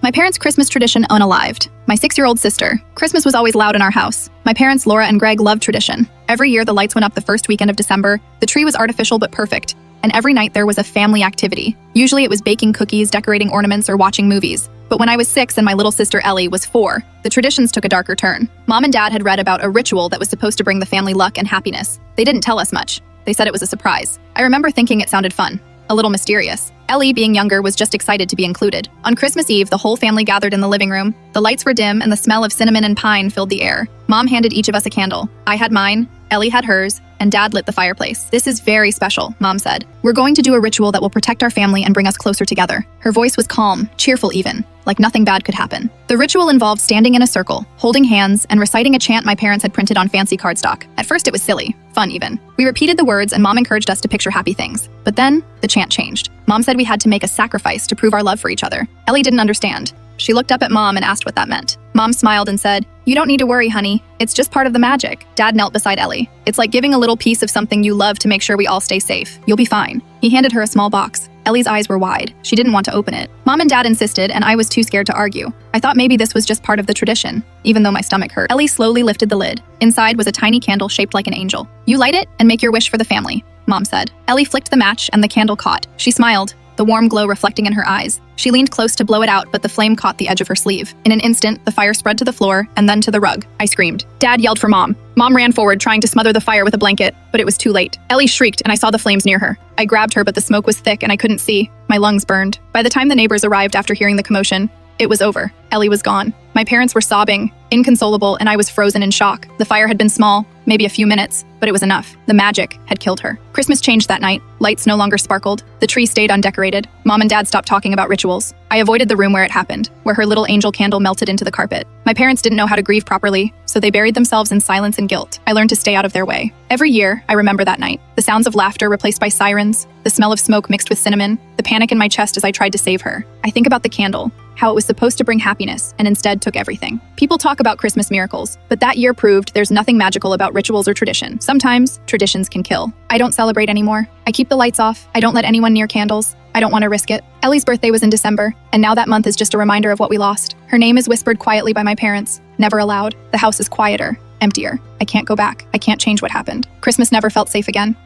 My parents' Christmas tradition unalived. My 6-year-old sister. Christmas was always loud in our house. My parents, Laura and Greg, loved tradition. Every year the lights went up the first weekend of December. The tree was artificial but perfect. And every night there was a family activity. Usually it was baking cookies, decorating ornaments, or watching movies. But when I was 6 and my little sister Ellie was 4, the traditions took a darker turn. Mom and Dad had read about a ritual that was supposed to bring the family luck and happiness. They didn't tell us much. They said it was a surprise. I remember thinking it sounded fun, a little mysterious. Ellie, being younger, was just excited to be included. On Christmas Eve, the whole family gathered in the living room. The lights were dim and the smell of cinnamon and pine filled the air. Mom handed each of us a candle. I had mine, Ellie had hers, and Dad lit the fireplace. "This is very special," Mom said. "We're going to do a ritual that will protect our family and bring us closer together." Her voice was calm, cheerful even, like nothing bad could happen. The ritual involved standing in a circle, holding hands, and reciting a chant my parents had printed on fancy cardstock. At first it was silly, fun even. We repeated the words and Mom encouraged us to picture happy things. But then, the chant changed. Mom said we had to make a sacrifice to prove our love for each other. Ellie didn't understand. She looked up at Mom and asked what that meant. Mom smiled and said, "You don't need to worry, honey. It's just part of the magic." Dad knelt beside Ellie. "It's like giving a little piece of something you love to make sure we all stay safe. You'll be fine." He handed her a small box. Ellie's eyes were wide. She didn't want to open it. Mom and Dad insisted, and I was too scared to argue. I thought maybe this was just part of the tradition, even though my stomach hurt. Ellie slowly lifted the lid. Inside was a tiny candle shaped like an angel. "You light it and make your wish for the family," Mom said. Ellie flicked the match and the candle caught. She smiled, the warm glow reflecting in her eyes. She leaned close to blow it out, but the flame caught the edge of her sleeve. In an instant, the fire spread to the floor and then to the rug. I screamed. Dad yelled for Mom. Mom ran forward, trying to smother the fire with a blanket, but it was too late. Ellie shrieked, and I saw the flames near her. I grabbed her, but the smoke was thick and I couldn't see. My lungs burned. By the time the neighbors arrived after hearing the commotion, it was over. Ellie was gone. My parents were sobbing, inconsolable, and I was frozen in shock. The fire had been small, maybe a few minutes, but it was enough. The magic had killed her. Christmas changed that night. Lights no longer sparkled. The tree stayed undecorated. Mom and Dad stopped talking about rituals. I avoided the room where it happened, where her little angel candle melted into the carpet. My parents didn't know how to grieve properly, so they buried themselves in silence and guilt. I learned to stay out of their way. Every year, I remember that night. The sounds of laughter replaced by sirens, the smell of smoke mixed with cinnamon, the panic in my chest as I tried to save her. I think about the candle, how it was supposed to bring happiness and instead took everything. People talk about Christmas miracles, but that year proved there's nothing magical about rituals or tradition. Sometimes, traditions can kill. I don't celebrate anymore. I keep the lights off. I don't let anyone near candles. I don't want to risk it. Ellie's birthday was in December, and now that month is just a reminder of what we lost. Her name is whispered quietly by my parents, never aloud. The house is quieter, emptier. I can't go back. I can't change what happened. Christmas never felt safe again.